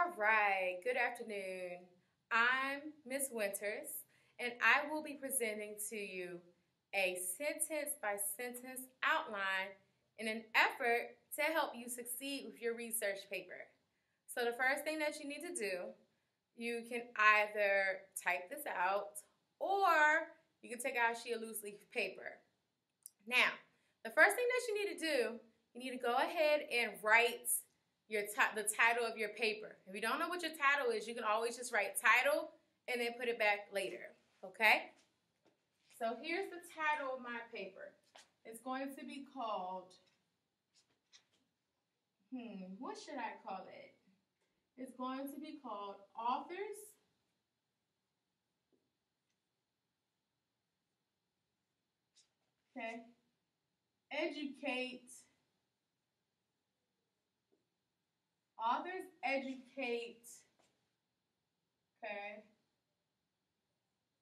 All right, good afternoon. I'm Miss Winters, and I will be presenting to you a sentence by sentence outline in an effort to help you succeed with your research paper. So, the first thing that you need to do, you can either type this out or you can take out a sheet of loose leaf paper. Now, the first thing that you need to do, you need to go ahead and write the title of your paper. If you don't know what your title is, you can always just write title and then put it back later, okay? So here's the title of my paper. It's going to be called, what should I call it? It's going to be called Authors Educate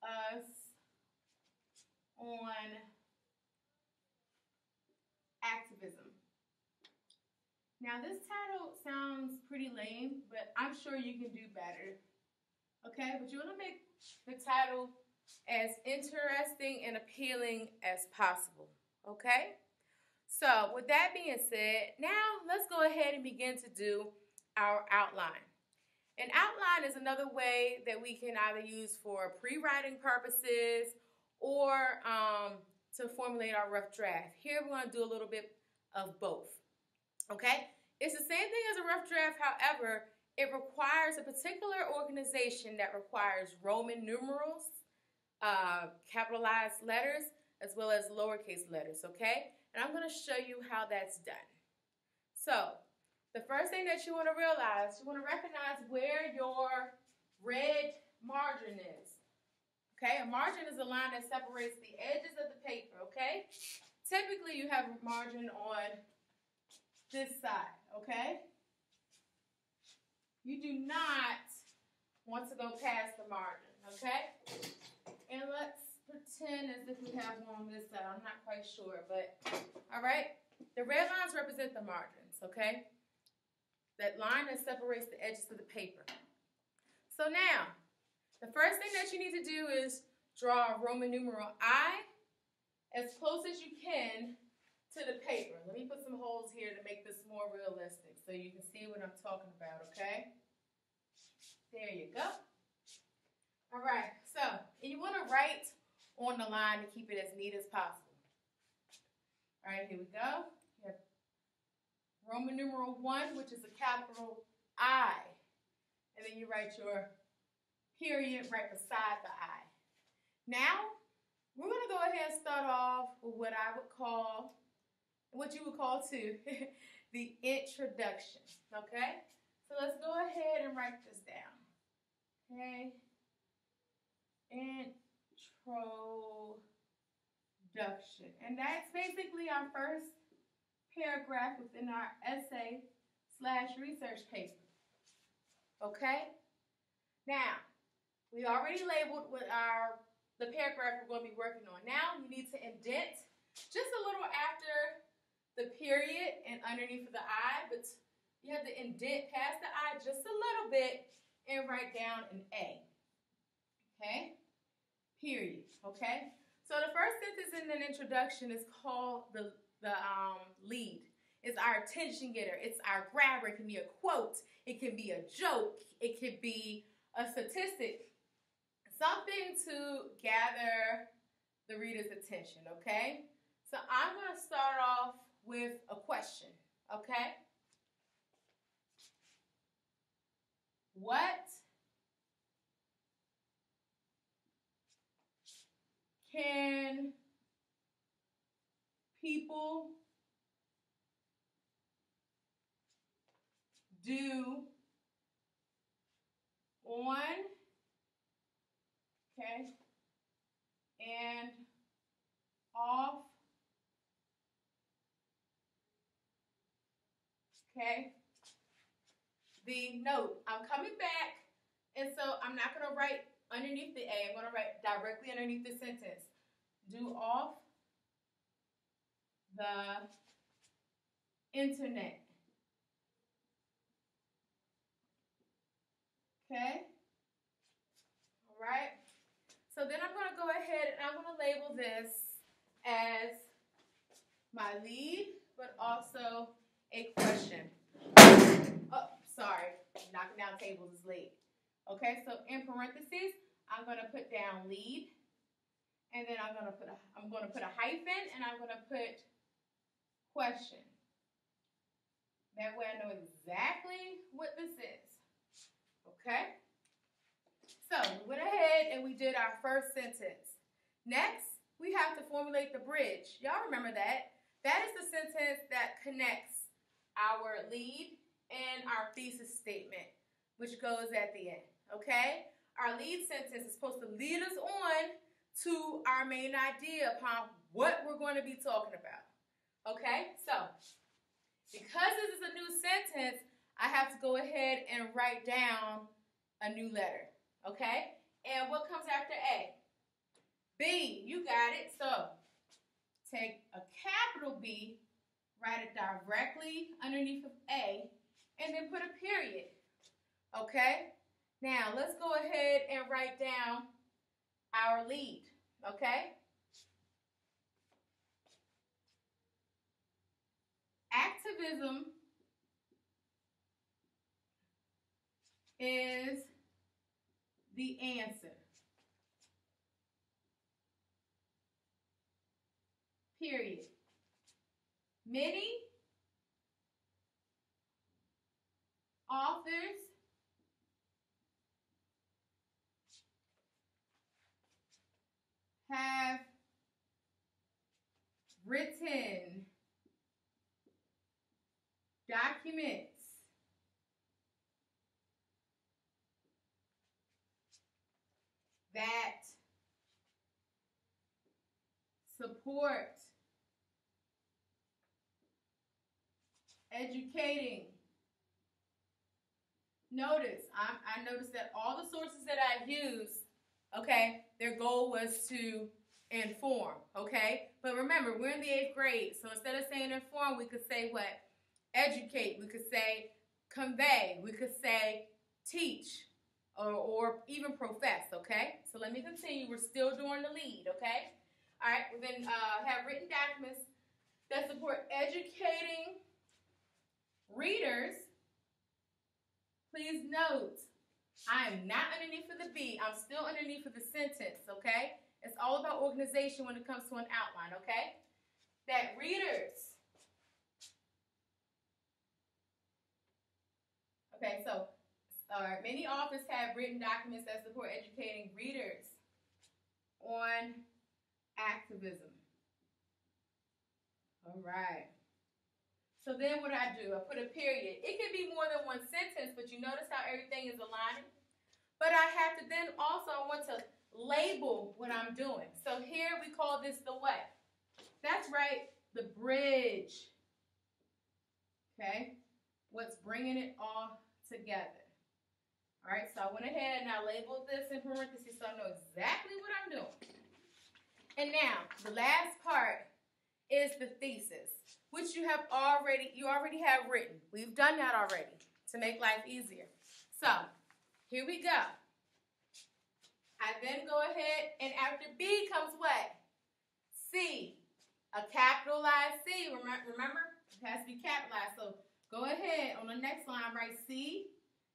us on activism. Now this title sounds pretty lame, but I'm sure you can do better. Okay, but you want to make the title as interesting and appealing as possible. Okay? So with that being said, now let's go ahead and begin to do our outline. An outline is another way that we can either use for pre-writing purposes or to formulate our rough draft. Here we're going to do a little bit of both. Okay? It's the same thing as a rough draft, however, it requires a particular organization that requires Roman numerals, capitalized letters, as well as lowercase letters, okay? And I'm going to show you how that's done. So, the first thing that you want to realize, you want to recognize where your red margin is. Okay, a margin is a line that separates the edges of the paper, okay? Typically, you have a margin on this side, okay? You do not want to go past the margin, okay? And let's pretend as if we have one on this side. I'm not quite sure, but all right? The red lines represent the margins, okay? That line that separates the edges of the paper. So now, the first thing that you need to do is draw a Roman numeral I as close as you can to the paper. Let me put some holes here to make this more realistic so you can see what I'm talking about, okay? There you go. All right, so you want to write on the line to keep it as neat as possible. All right, here we go. You have Roman numeral 1, which is a capital I. And then you write your period right beside the I. Now, we're going to go ahead and start off with what you would call too, the introduction, okay? So let's go ahead and write this down, okay? Introduction. And that's basically our first paragraph within our essay/research paper, okay? Now, we already labeled the paragraph we're going to be working on. Now, you need to indent just a little after the period and underneath of the I, but you have to indent past the I just a little bit and write down an A. Okay? Period. Okay? So the first sentence in an introduction is called the lead. It's our attention getter. It's our grabber. It can be a quote. It can be a joke. It could be a statistic. Something to gather the reader's attention, okay? So I'm going to start off with a question, okay? What can people do on, okay, and off, okay, the note? I'm coming back, and so I'm not going to write underneath the A. I'm going to write directly underneath the sentence. Do off the internet. Okay. All right. So then I'm going to go ahead and I'm going to label this as my lead, but also a question. Oh, sorry. Knocking down tables is late. Okay, so in parentheses, I'm going to put down lead, and then I'm going to put a hyphen, and I'm going to put question. That way I know exactly what this is. Okay? So we went ahead and we did our first sentence. Next, we have to formulate the bridge. Y'all remember that? That is the sentence that connects our lead and our thesis statement, which goes at the end. Okay? Our lead sentence is supposed to lead us on to our main idea upon what we're going to be talking about. Okay? So, because this is a new sentence, I have to go ahead and write down a new letter. Okay? And what comes after A? B. You got it. So, take a capital B, write it directly underneath of A, and then put a period. Okay? Now, let's go ahead and write down our lead. Okay? Activism is the answer. Period. Many authors have written documents that support educating. Notice, I noticed that all the sources that I used, okay, their goal was to inform, okay? But remember, we're in the 8th grade, so instead of saying inform, we could say what? Educate. We could say convey. We could say teach or even profess, okay? So let me continue. We're still doing the lead, okay? All right, we then have written documents that support educating readers. Please note, I am not underneath of the B. I'm still underneath of the sentence, okay? It's all about organization when it comes to an outline, okay? That readers. Okay, so many authors have written documents that support educating readers on activism. All right. So then what I do, I put a period. It can be more than one sentence, but you notice how everything is aligning? But I have to then also, I want to label what I'm doing. So here we call this the what? That's right, the bridge. Okay? What's bringing it all together. All right, so I went ahead and I labeled this in parentheses so I know exactly what I'm doing. And now, the last part is the thesis, which you already have written. We've done that already to make life easier. So, here we go. I then go ahead and after B comes what? C. A capitalized C. Remember? It has to be capitalized. So, go ahead on the next line, write C.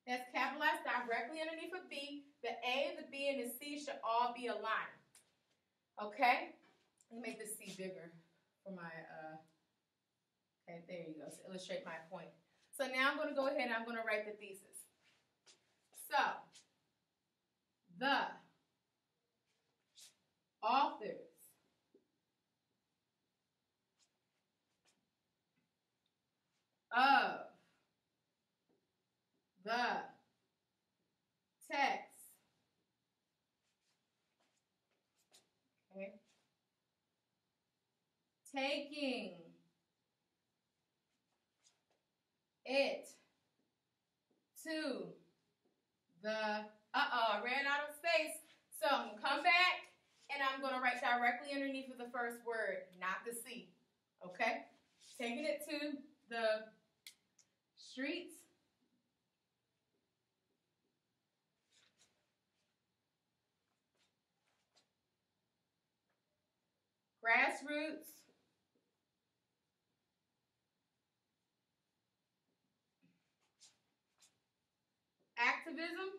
That's capitalized directly underneath of B. The A, the B, and the C should all be aligned. Okay? Let me make this C bigger for my, okay, there you go, to illustrate my point. So now I'm going to go ahead and I'm going to write the thesis. So, the authors of the text, okay, taking it to the, I ran out of space. So I'm going to come back and I'm going to write directly underneath of the first word, not the C. Okay? Taking it to the streets grassroots, activism,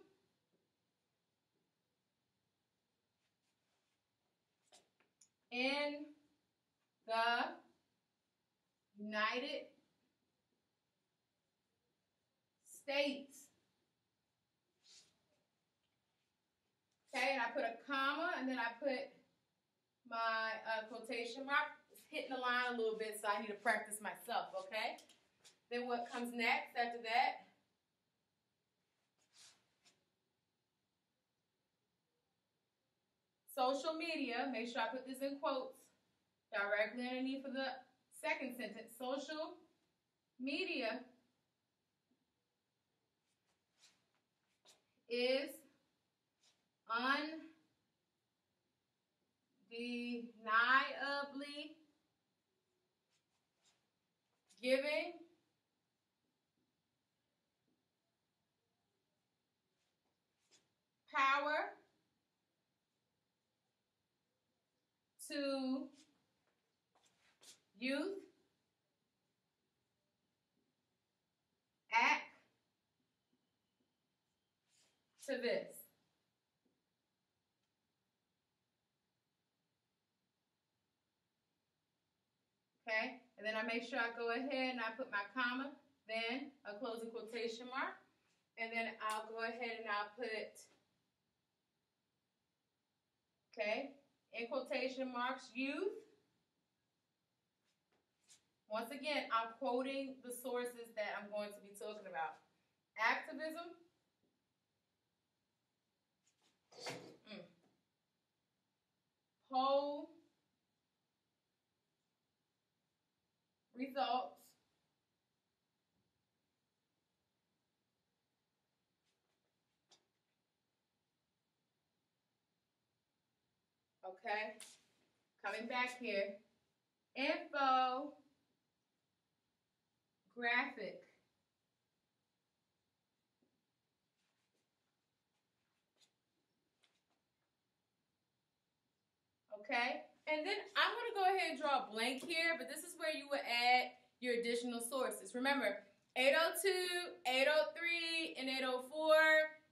in the United States. Okay, and I put a comma, and then I put my quotation mark. It's hitting the line a little bit, so I need to practice myself, okay? Then what comes next after that? Social media, make sure I put this in quotes directly underneath of the second sentence. Social media is undeniably giving power to youth, activists. Okay, and then I make sure I go ahead and I put my comma, then a closing quotation mark, and then I'll go ahead and I'll put, okay, in quotation marks, youth. Once again, I'm quoting the sources that I'm going to be talking about. Activism. Poll results. Okay, coming back here. Info graphic. Okay, and then I'm going to go ahead and draw a blank here, but this is where you would add your additional sources. Remember, 802, 803, and 804,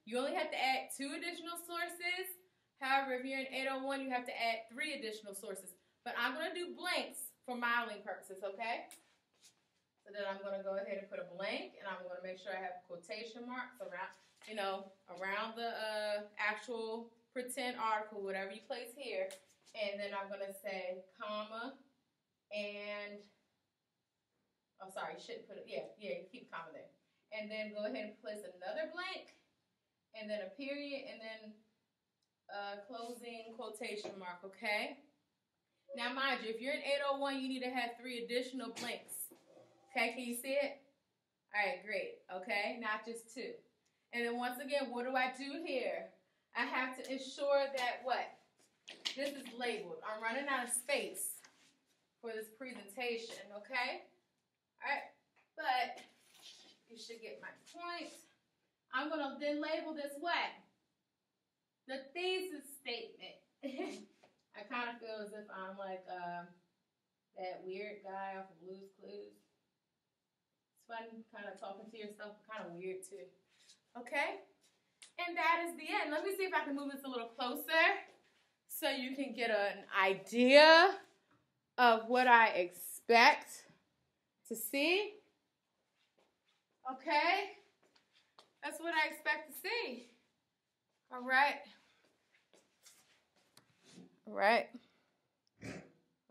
you only have to add 2 additional sources. However, if you're in 801, you have to add 3 additional sources. But I'm going to do blanks for modeling purposes, okay? So then I'm going to go ahead and put a blank, and I'm going to make sure I have quotation marks around, around the actual pretend article, whatever you place here. And then I'm going to say comma and, oh, sorry, you shouldn't put it, yeah, keep comma there. And then go ahead and place another blank, and then a period, and then closing quotation mark, okay? Now, mind you, if you're in 801, you need to have 3 additional blanks. Okay, can you see it? All right, great, okay? Not just 2. And then once again, what do I do here? I have to ensure that what? This is labeled. I'm running out of space for this presentation, okay? All right, but you should get my point. I'm going to then label this what? The thesis statement. I kind of feel as if I'm like that weird guy off of Blue's Clues. It's fun kind of talking to yourself, but kind of weird too. Okay? And that is the end. Let me see if I can move this a little closer so you can get an idea of what I expect to see. Okay? That's what I expect to see. All right. All right.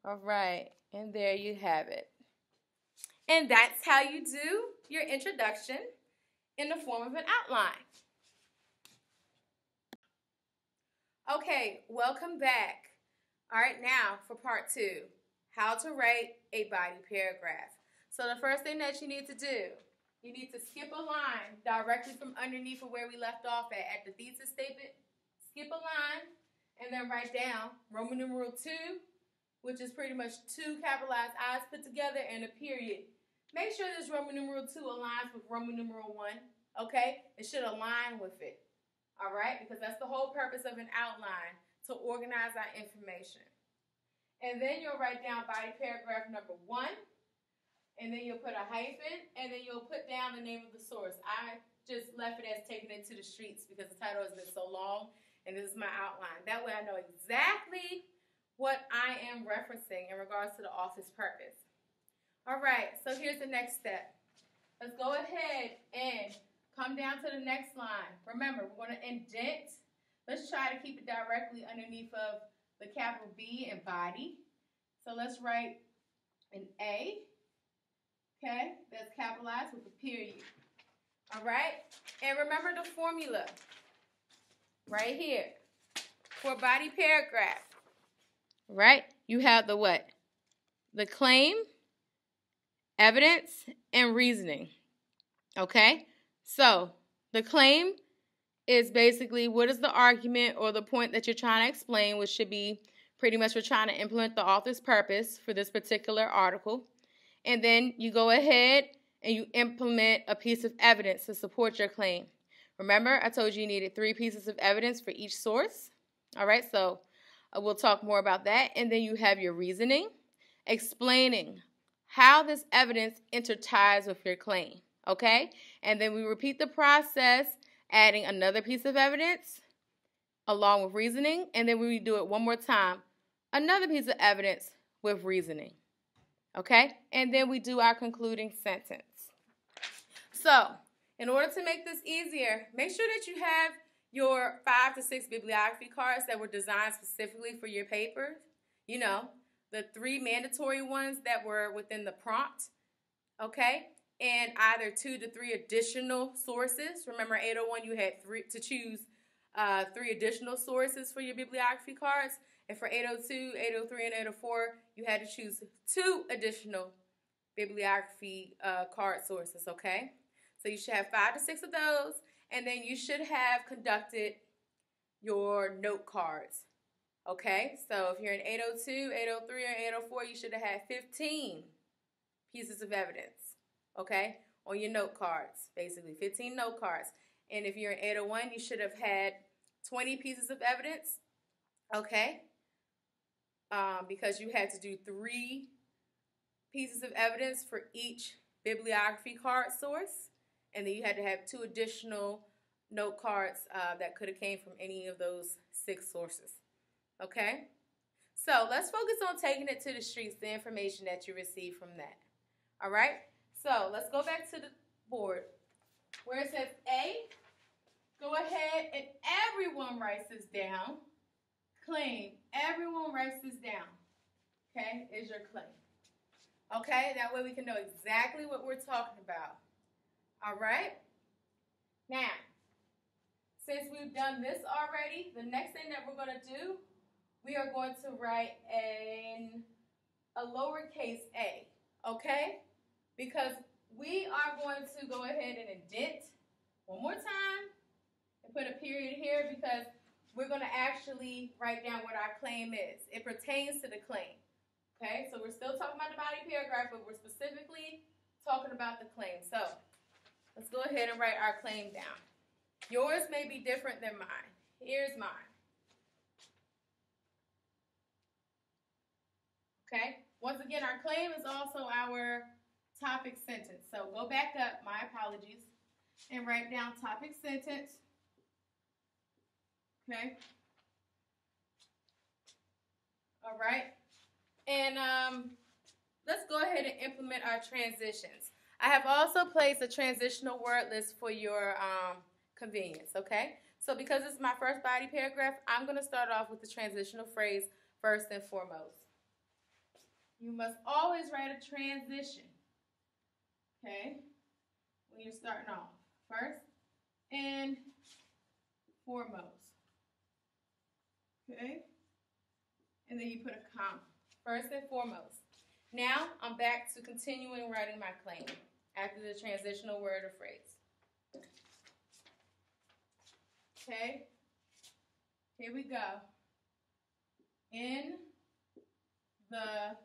All right. And there you have it. And that's how you do your introduction in the form of an outline. Okay, welcome back. All right, now for part 2, how to write a body paragraph. So the first thing that you need to do, you need to skip a line directly from underneath of where we left off at the thesis statement. Skip a line and then write down Roman numeral 2, which is pretty much 2 capitalized I's put together and a period. Make sure this Roman numeral 2 aligns with Roman numeral 1, okay? It should align with it. All right, because that's the whole purpose of an outline, to organize our information. And then you'll write down body paragraph number 1. And then you'll put a hyphen. And then you'll put down the name of the source. I just left it as Taking It to the Streets because the title has been so long. And this is my outline. That way I know exactly what I am referencing in regards to the author's purpose. All right, so here's the next step. Let's go ahead and come down to the next line. Remember, we're going to indent. Let's try to keep it directly underneath of the capital B and body. So let's write an A, okay, that's capitalized with a period. All right, and remember the formula right here for body paragraph, right? You have the what? The claim, evidence, and reasoning, okay? So the claim is basically what is the argument or the point that you're trying to explain, which should be pretty much we're trying to implement the author's purpose for this particular article. And then you go ahead and you implement a piece of evidence to support your claim. Remember, I told you needed 3 pieces of evidence for each source. All right, so we'll talk more about that. And then you have your reasoning, explaining how this evidence interties with your claim. Okay, and then we repeat the process, adding another piece of evidence along with reasoning, and then we do it one more time, another piece of evidence with reasoning. Okay, and then we do our concluding sentence. So, in order to make this easier, make sure that you have your 5 to 6 bibliography cards that were designed specifically for your paper. You know, the 3 mandatory ones that were within the prompt, okay? And either 2 to 3 additional sources. Remember, 801, you had to choose 3 additional sources for your bibliography cards. And for 802, 803, and 804, you had to choose 2 additional bibliography card sources, okay? So you should have 5 to 6 of those, and then you should have conducted your note cards, okay? So if you're in 802, 803, or 804, you should have had 15 pieces of evidence, okay, on your note cards, basically 15 note cards. And if you're in 801, you should have had 20 pieces of evidence, okay, because you had to do 3 pieces of evidence for each bibliography card source. And then you had to have 2 additional note cards that could have came from any of those 6 sources. Okay? So let's focus on taking it to the streets, the information that you received from that. All right? So let's go back to the board. Where it says A, go ahead and everyone writes this down. Claim. Everyone writes this down. Okay? Is your claim. Okay? That way we can know exactly what we're talking about. All right? Now, since we've done this already, the next thing that we're going to do, we are going to write a lowercase a, okay? Because we are going to go ahead and indent one more time and put a period here because we're going to actually write down what our claim is. It pertains to the claim, okay? So we're still talking about the body paragraph, but we're specifically talking about the claim. So let's go ahead and write our claim down. Yours may be different than mine. Here's mine. Okay? Once again, our claim is also our topic sentence. So go back up, my apologies, and write down topic sentence. Okay? All right? And let's go ahead and implement our transitions. I have also placed a transitional word list for your convenience, okay? So because it's my first body paragraph, I'm going to start off with the transitional phrase first and foremost. You must always write a transition, okay, when you're starting off. First and foremost, okay? And then you put a comma. First and foremost. Now, I'm back to continuing writing my claim after the transitional word or phrase. Okay, here we go. In the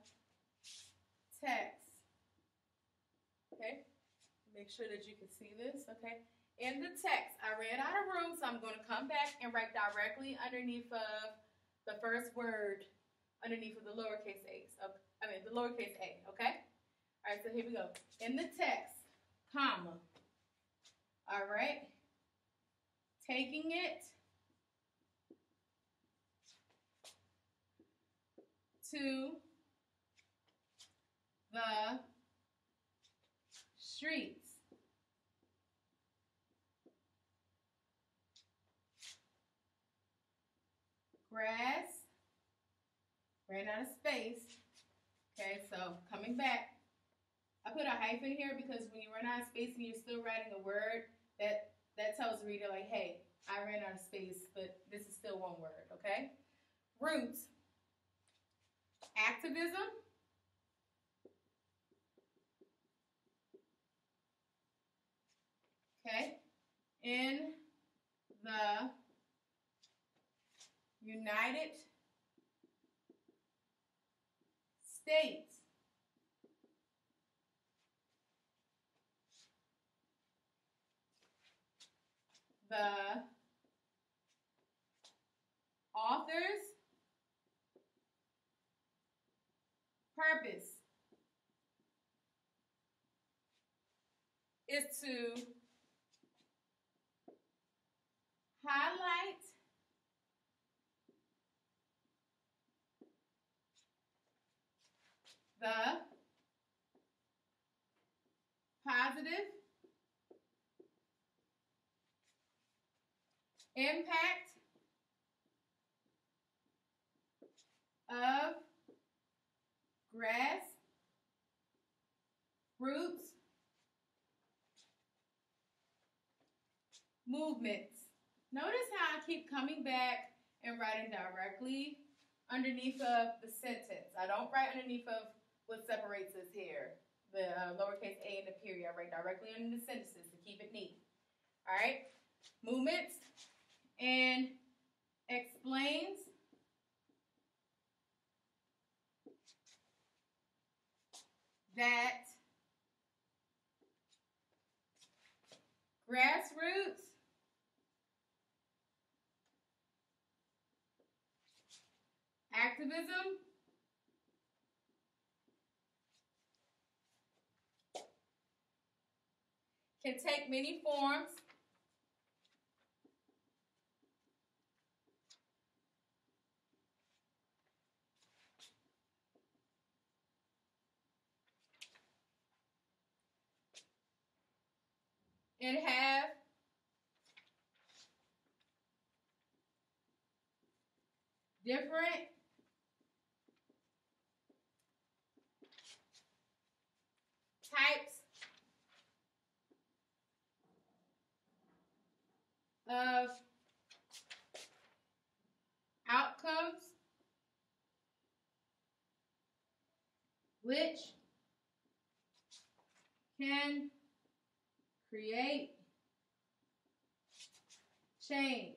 text, okay, make sure that you can see this, okay. In the text, I ran out of room, so I'm going to come back and write directly underneath of the first word underneath of the lowercase a's. The lowercase a, okay? All right, so here we go. In the text, comma. All right. Taking it to the streets. Grass, ran out of space. Okay, so coming back, I put a hyphen here because when you run out of space and you're still writing a word, that tells the reader like, hey, I ran out of space, but this is still one word, okay? Roots, activism, okay, in the United States. The author's purpose is to highlight the positive impact of grassroots movements. Notice how I keep coming back and writing directly underneath of the sentence. I don't write underneath of what separates us here, the lowercase a and the period. I write directly under the sentences to keep it neat. All right? Movements and explains that grassroots activism can take many forms and have different types of outcomes which can create change.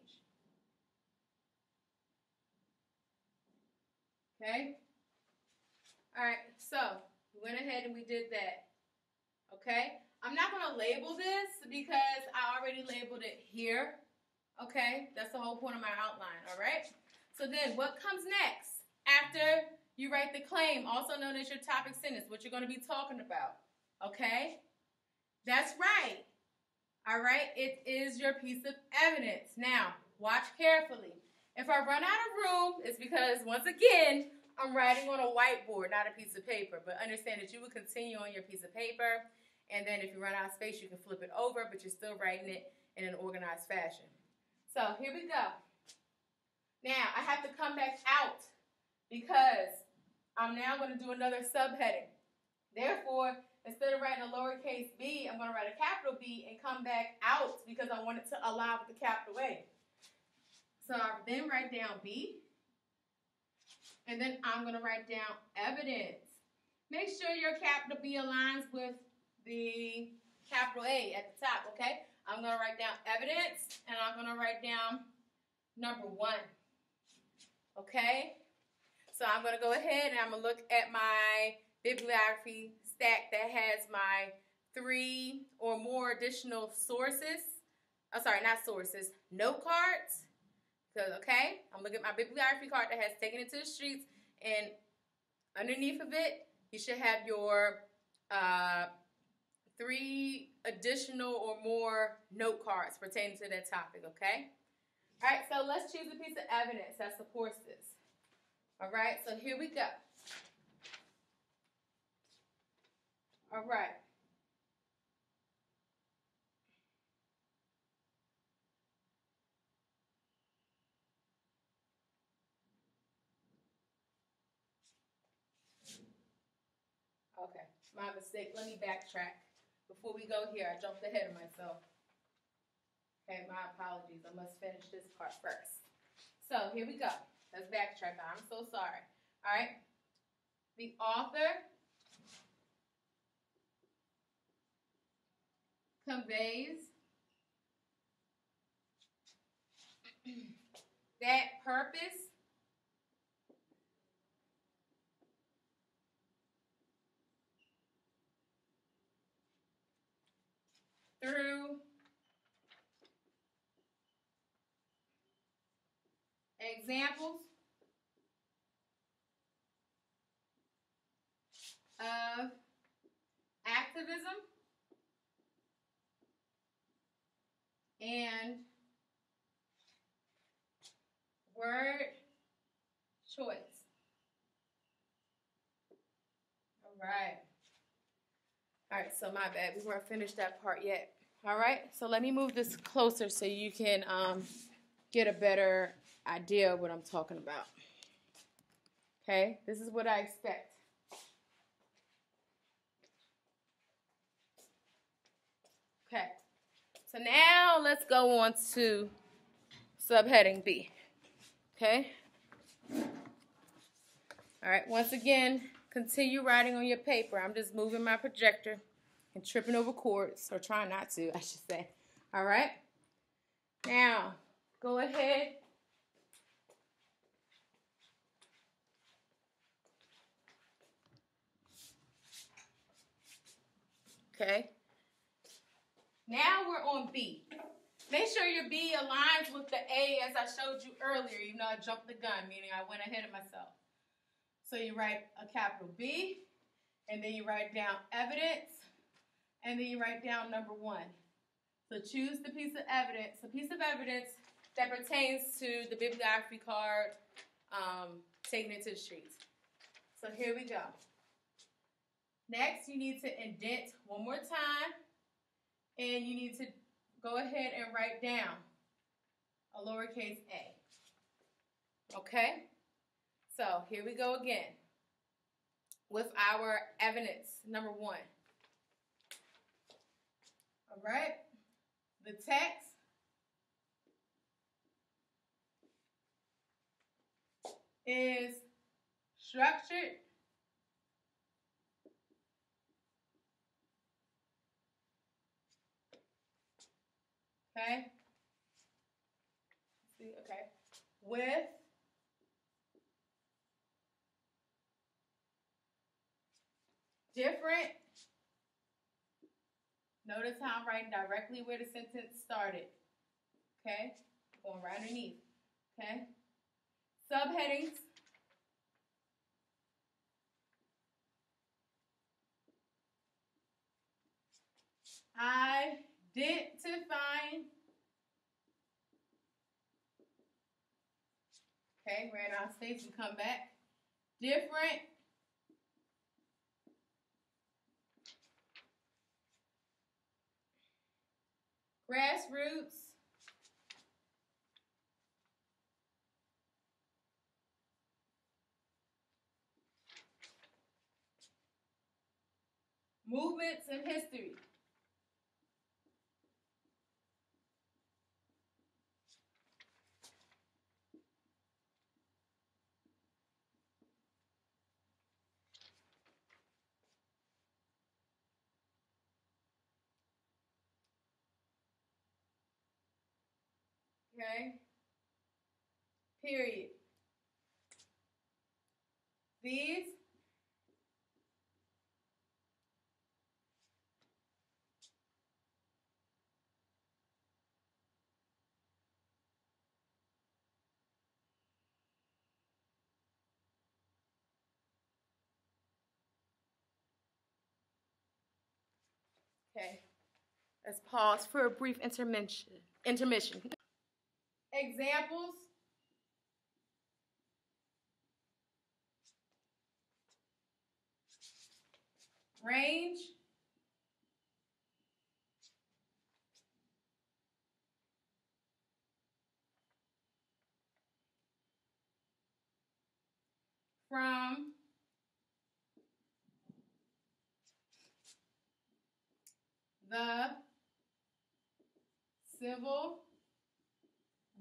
Okay? All right, so we went ahead and we did that. Okay? I'm not going to label this because I already labeled it here. Okay? That's the whole point of my outline. All right? So then what comes next after you write the claim, also known as your topic sentence, what you're going to be talking about? Okay? That's right. All right? It is your piece of evidence. Now, watch carefully. If I run out of room, it's because, once again, I'm writing on a whiteboard, not a piece of paper. But understand that you will continue on your piece of paper. And then if you run out of space, you can flip it over, but you're still writing it in an organized fashion. So here we go. Now, I have to come back out because I'm now going to do another subheading. Therefore, instead of writing a lowercase b, I'm going to write a capital B and come back out because I want it to align with the capital A. So I then write down B, and then I'm going to write down evidence. Make sure your capital B aligns with the capital A at the top, okay? I'm going to write down evidence, and I'm going to write down number 1, okay? So I'm going to go ahead and I'm going to look at my bibliography stack that has my 3 or more additional sources. Oh, sorry, not sources, note cards. Okay, I'm looking at my bibliography card that has Taken It to the Streets And underneath of it, you should have your 3 additional or more note cards pertaining to that topic, okay? All right, so let's choose a piece of evidence that supports this. All right, so here we go. All right. Okay, my mistake. Let me backtrack. Before we go here, I jumped ahead of myself. Okay, my apologies. I must finish this part first. So here we go. Let's backtrack. I'm so sorry. All right. The author conveys that purpose through examples of activism and word choice. All right. All right, so my bad. We weren't finished that part yet. All right, so let me move this closer so you can get a better idea of what I'm talking about. Okay, this is what I expect. Okay, so now let's go on to subheading B. Okay. All right, once again, continue writing on your paper. I'm just moving my projector and tripping over cords, or trying not to, I should say. All right. Now, go ahead. Okay. Now we're on B. Make sure your B aligns with the A as I showed you earlier, even though I jumped the gun, meaning I went ahead of myself. So you write a capital B, and then you write down evidence, and then you write down number 1. So choose the piece of evidence, a piece of evidence that pertains to the bibliography card, taking it to the streets. So here we go. Next, you need to indent one more time, and you need to go ahead and write down a lowercase a. Okay? So here we go again with our evidence, number 1. All right? The text is structured okay? See, okay. With different, notice how I'm writing directly where the sentence started, okay? Going right underneath, okay? Subheadings. Identifying. Okay, ran out of space and come back. Different grassroots movements in history. Okay? Period. These Okay. Let's pause for a brief intermission. Examples. Range. From the civil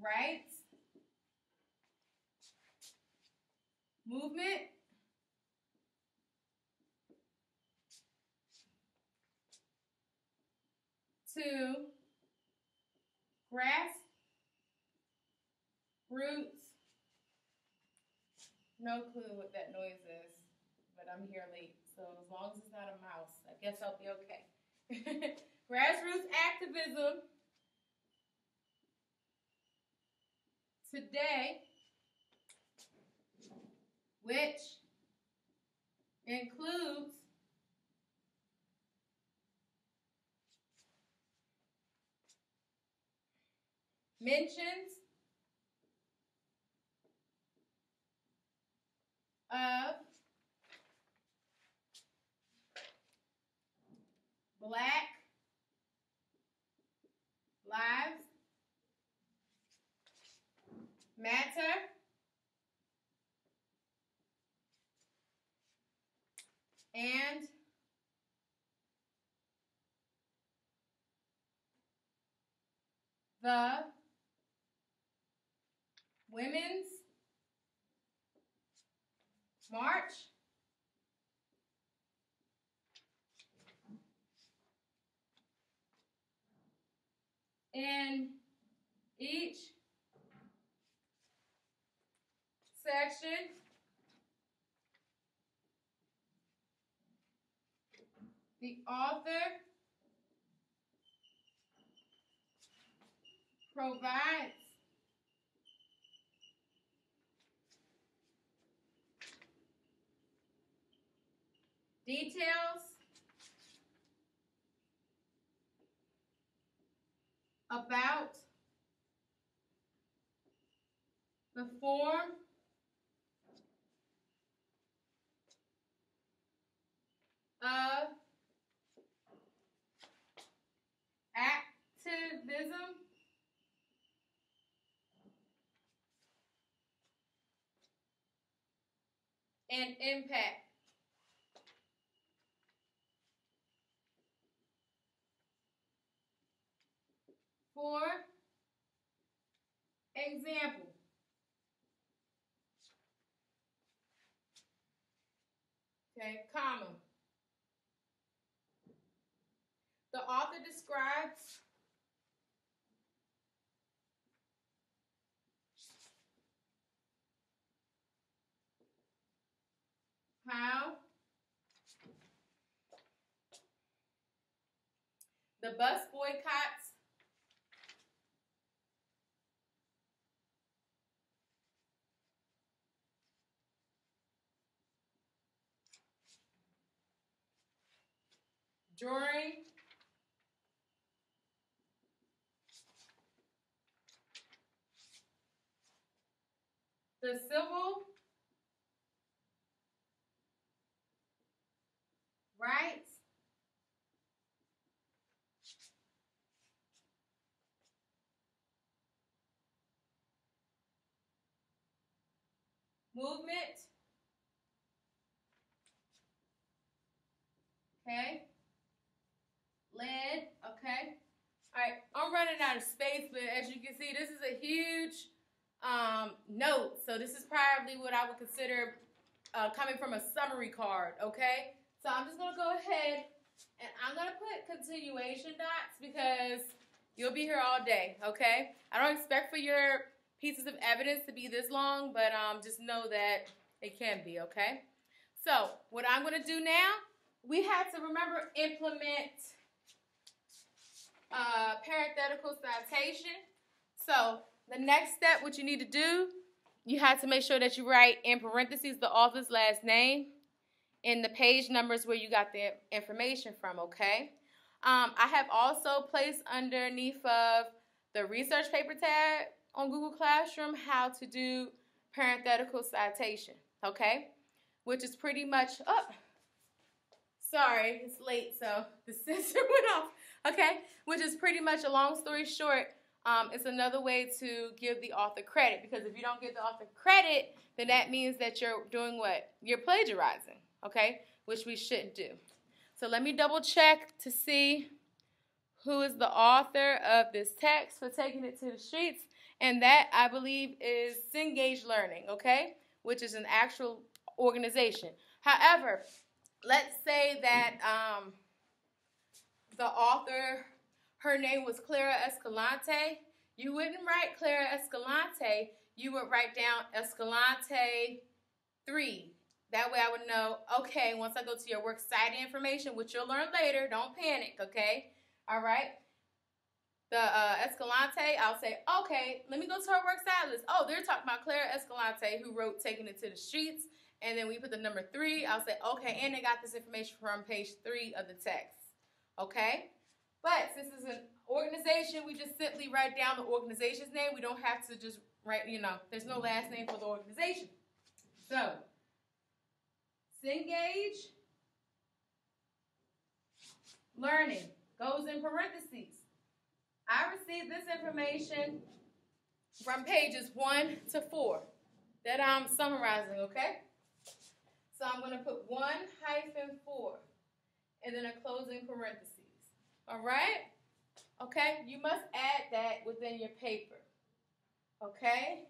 rights movement to grassroots. No clue what that noise is, but I'm here late, so as long as it's not a mouse, I guess I'll be okay. Grassroots activism today, which includes mentions of Black Lives Matter and the Women's March in each section the author provides details about the form of activism and impact. For example, okay, comma. The author describes how the bus boycotts during the civil rights movement. Okay. Led. Okay. All right. I'm running out of space, but as you can see, this is a huge note. So this is probably what I would consider coming from a summary card. Okay. So I'm just going to go ahead and I'm going to put continuation dots because you'll be here all day. Okay. I don't expect for your pieces of evidence to be this long, but just know that it can be. Okay. So what I'm going to do now, we have to remember implement parenthetical citation. So the next step, what you need to do, you have to make sure that you write in parentheses the author's last name and the page numbers where you got the information from, okay? I have also placed underneath of the research paper tab on Google Classroom how to do parenthetical citation, okay? Which is pretty much, oh, sorry, it's late, so the sensor went off, okay? Which is pretty much, a long story short, it's another way to give the author credit, because if you don't give the author credit, then that means that you're doing what? You're plagiarizing, okay? Which we shouldn't do. So let me double check to see who is the author of this text for Taking It to the Streets. And that, I believe, is Cengage Learning, okay? Which is an actual organization. However, let's say that the author, her name was Clara Escalante. You wouldn't write Clara Escalante. You would write down Escalante 3. That way I would know, okay, once I go to your works cited information, which you'll learn later, don't panic, okay? All right? The Escalante, I'll say, okay, let me go to her works cited list. Oh, they're talking about Clara Escalante, who wrote Taking It to the Streets. And then we put the number 3. I'll say, okay, and they got this information from page 3 of the text. Okay? But since it's an organization, we just simply write down the organization's name. We don't have to just write, there's no last name for the organization. So, Cengage Learning goes in parentheses. I received this information from pages 1 to 4 that I'm summarizing, okay? So I'm going to put 1-4 and then a closing parentheses. All right? Okay? You must add that within your paper. Okay?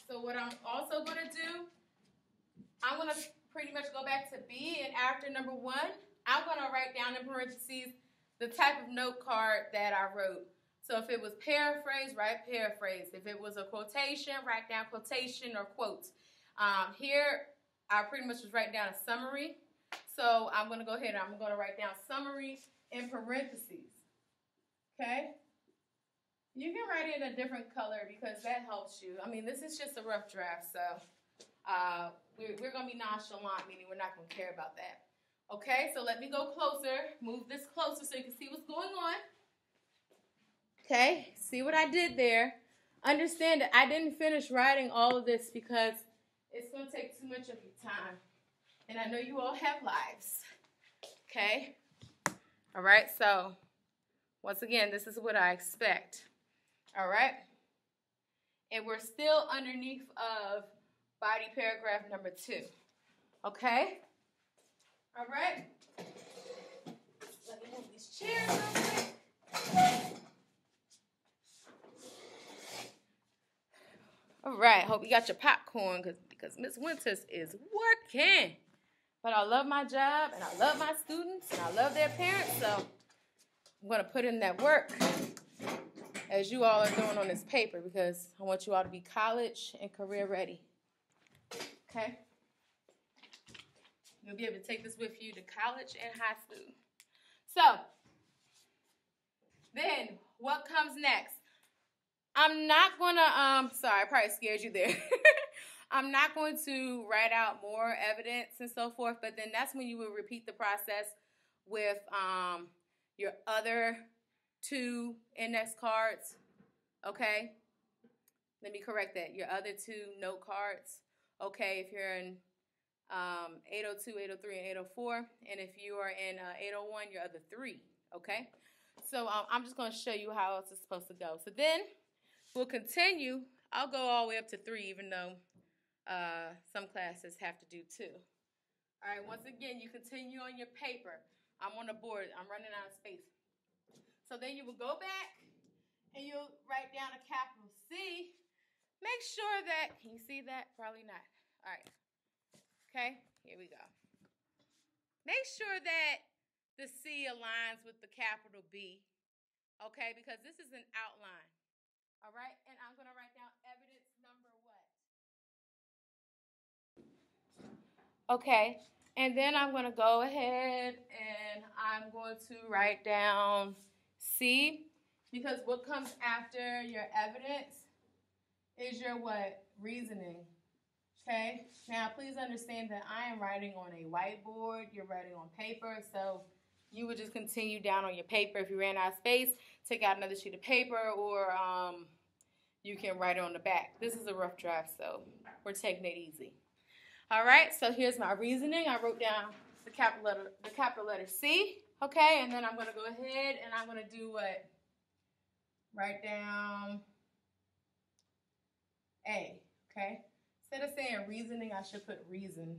So what I'm also going to do, I'm going to pretty much go back to B, and after number 1, I'm going to write down in parentheses the type of note card that I wrote. So if it was paraphrase, write paraphrase. If it was a quotation, write down quotation or quote. Here, I pretty much was writing down a summary. So I'm going to go ahead and I'm going to write down summary in parentheses. Okay? You can write it in a different color because that helps you. I mean, this is just a rough draft, so we're going to be nonchalant, meaning we're not going to care about that. Okay, so let me go closer, move this closer so you can see what's going on. Okay, see what I did there. Understand that I didn't finish writing all of this because it's going to take too much of your time. And I know you all have lives. Okay? All right, so once again, this is what I expect. All right? And we're still underneath of body paragraph number 2. Okay? All right? Let me move these chairs real quick. All right, hope you got your popcorn because Miss Winters is working. But I love my job, and I love my students, and I love their parents, so I'm going to put in that work as you all are doing on this paper because I want you all to be college and career ready. Okay? You'll be able to take this with you to college and high school. So, then what comes next? I'm not going to, sorry, I probably scared you there. I'm not going to write out more evidence and so forth, but then that's when you will repeat the process with your other 2 index cards, okay? Let me correct that. Your other 2 note cards, okay, if you're in 802, 803, and 804, and if you are in 801, your other 3, okay? So I'm just going to show you how else it's supposed to go. So then we'll continue. I'll go all the way up to 3, even though some classes have to do 2. All right, once again, you continue on your paper. I'm on the board. I'm running out of space. So then you will go back, and you'll write down a capital C. Make sure that, can you see that? Probably not. All right. Okay, here we go. Make sure that the C aligns with the capital B, okay, because this is an outline. All right, and I'm going to write down evidence number what? Okay, and then I'm going to go ahead and I'm going to write down C, because what comes after your evidence is your what? Reasoning. Okay, now please understand that I am writing on a whiteboard, you're writing on paper, so you would just continue down on your paper. If you ran out of space, take out another sheet of paper, or you can write it on the back. This is a rough draft, so we're taking it easy. All right, so here's my reasoning. I wrote down the capital letter C, okay? And then I'm going to go ahead and I'm going to do what? Write down A, okay? Instead of saying reasoning, I should put reason,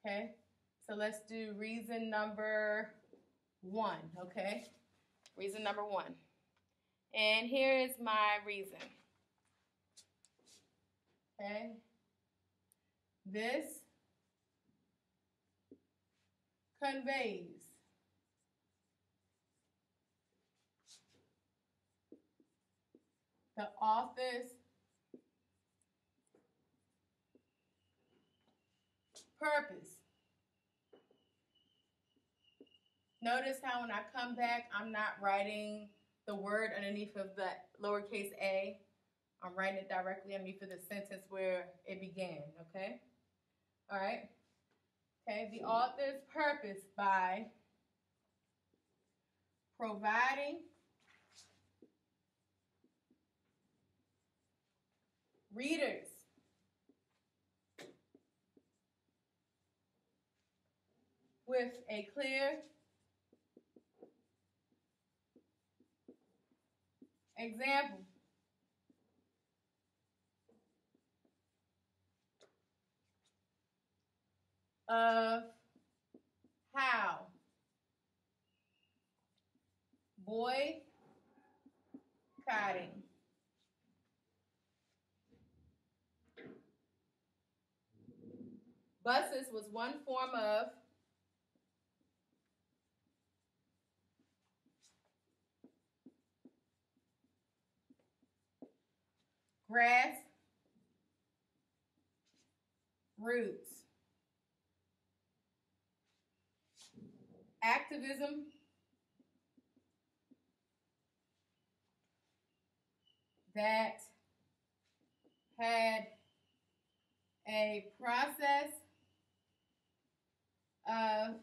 okay? So let's do reason number 1, okay? Reason number 1. And here is my reason, okay? This conveys the author's purpose. Notice how when I come back, I'm not writing the word underneath of the lowercase a. I'm writing it directly underneath of the sentence where it began, okay? All right? Okay, the author's purpose by providing readers with a clear example of how boycotting buses was one form of grassroots activism that had a process of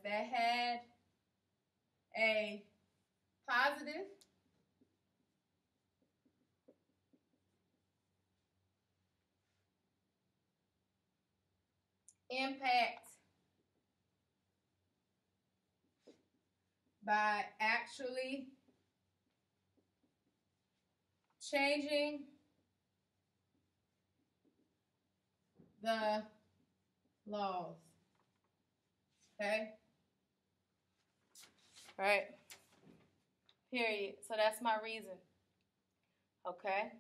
that had a positive impact by actually changing the laws. Okay? All right. Period. So that's my reason. Okay?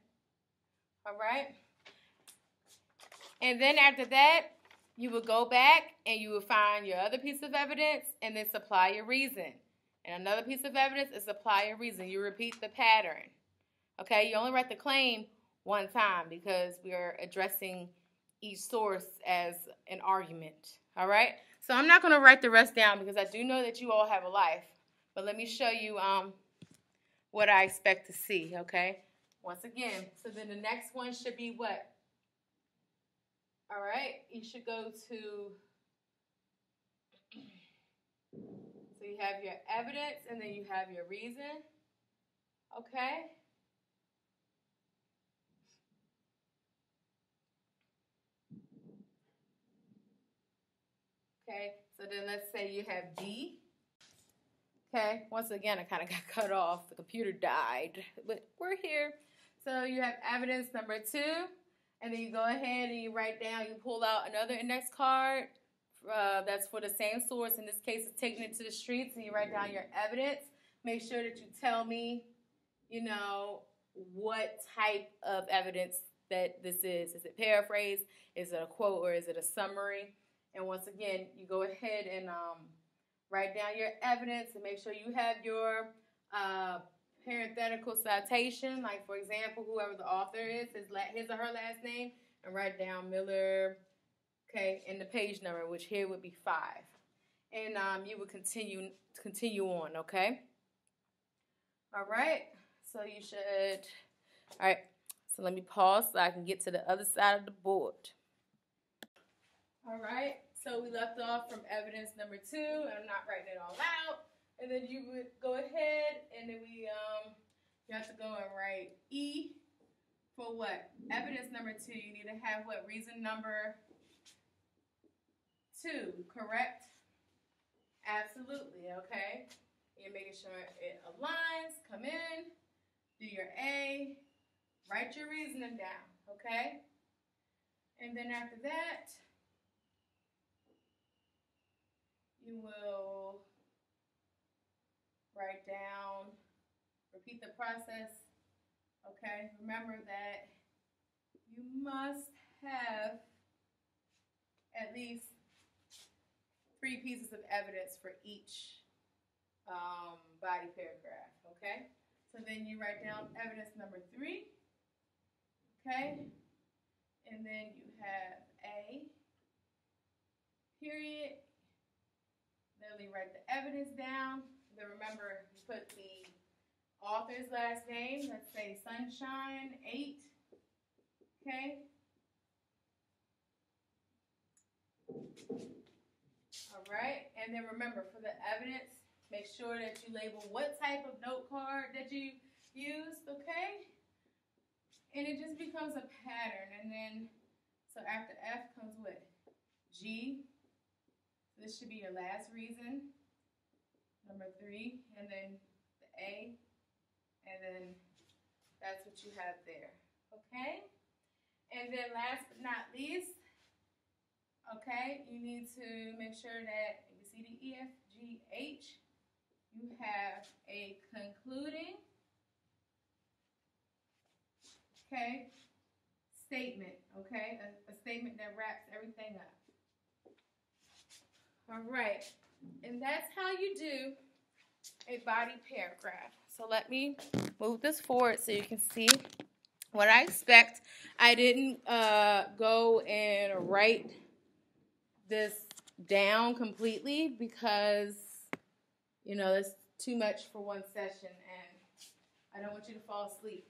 All right? And then after that, you would go back and you would find your other piece of evidence and then supply your reason. And another piece of evidence is supply your reason. You repeat the pattern. Okay? You only write the claim one time because we are addressing each source as an argument. All right? So I'm not going to write the rest down because I do know that you all have a life. But let me show you what I expect to see, okay? Once again, so then the next one should be what? All right, you should go to, so you have your evidence and then you have your reason, okay? Okay, so then let's say you have D. Okay, once again, I kind of got cut off. The computer died, but we're here. So you have evidence number 2, and then you go ahead and you write down, you pull out another index card that's for the same source. In this case, it's taking it to the streets, and you write down your evidence. Make sure that you tell me, you know, what type of evidence that this is. Is it paraphrase? Is it a quote, or is it a summary? And once again, you go ahead and write down your evidence and make sure you have your parenthetical citation. Like, for example, whoever the author is, his or her last name, and write down Miller, okay, and the page number, which here would be 5. And you would continue on, okay? All right, so you should, all right, So let me pause so I can get to the other side of the board. All right, so we left off from evidence number 2, and I'm not writing it all out. And then you would go ahead, and then you have to go and write E for what? Evidence number 2, you need to have what? Reason number 2, correct? Absolutely, okay? You're making sure it aligns, come in, do your A, write your reasoning down, okay? And then after that, you will write down, repeat the process, okay? Remember that you must have at least 3 pieces of evidence for each body paragraph, okay? So then you write down evidence number 3, okay? And then you have A, period. Then you write the evidence down. Then remember, you put the author's last name. Let's say Sunshine 8, okay? All right, and then remember, for the evidence, make sure that you label what type of note card that you used, okay? And it just becomes a pattern. And then, so after F comes what? G. This should be your last reason, number 3, and then the A, and then that's what you have there, okay? And then last but not least, okay, you need to make sure that A, B, C, D, E, F, G, H, you have a concluding, okay, statement, okay, a statement that wraps everything up. All right, and that's how you do a body paragraph. So let me move this forward so you can see what I expect. I didn't go and write this down completely because, you know, it's too much for one session and I don't want you to fall asleep.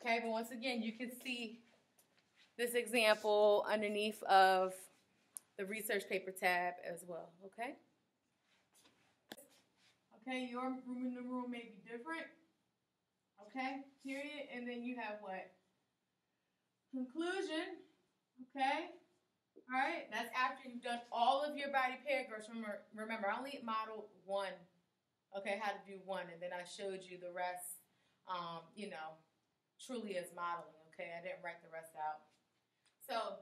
Okay, but once again, you can see this example underneath of the research paper tab as well, okay? Okay, your Roman numeral may be different, okay, period, and then you have what? Conclusion, okay? All right, that's after you've done all of your body paragraphs. Remember, I only modeled 1, okay, how to do 1, and then I showed you the rest, you know, truly as modeling, okay? I didn't write the rest out. So,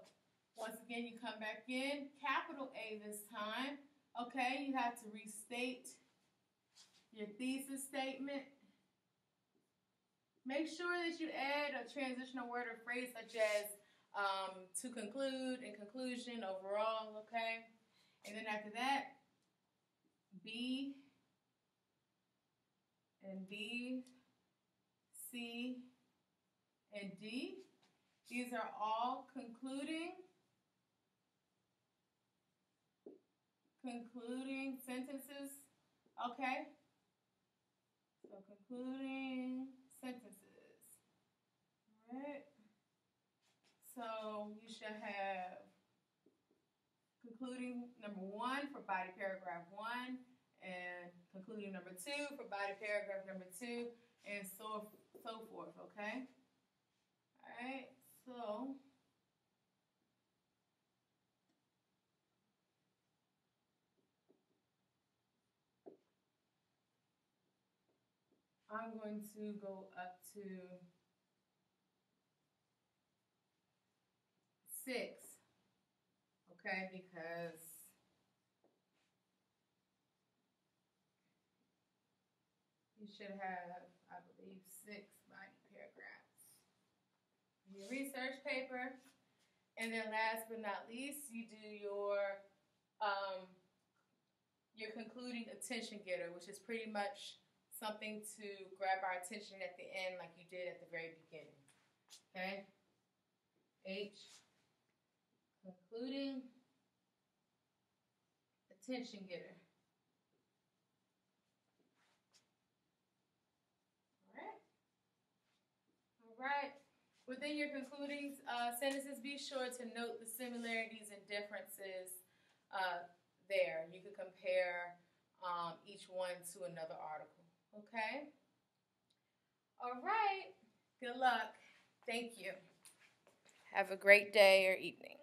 once again, you come back in, capital A this time, okay? You have to restate your thesis statement. Make sure that you add a transitional word or phrase such as to conclude and conclusion overall, okay? And then after that, B and B, C and D. These are all concluding sentences, okay? So concluding sentences, all right? So you should have concluding number 1 for body paragraph 1 and concluding number 2 for body paragraph number 2 and so forth, okay? All right, so I'm going to go up to 6, okay, because you should have, I believe, 6 body paragraphs in your research paper. And then last but not least, you do your concluding attention getter, which is pretty much something to grab our attention at the end like you did at the very beginning, okay? H, concluding attention getter. All right. Within your concluding sentences, be sure to note the similarities and differences there. You could compare each one to another article. Okay? All right. Good luck. Thank you. Have a great day or evening.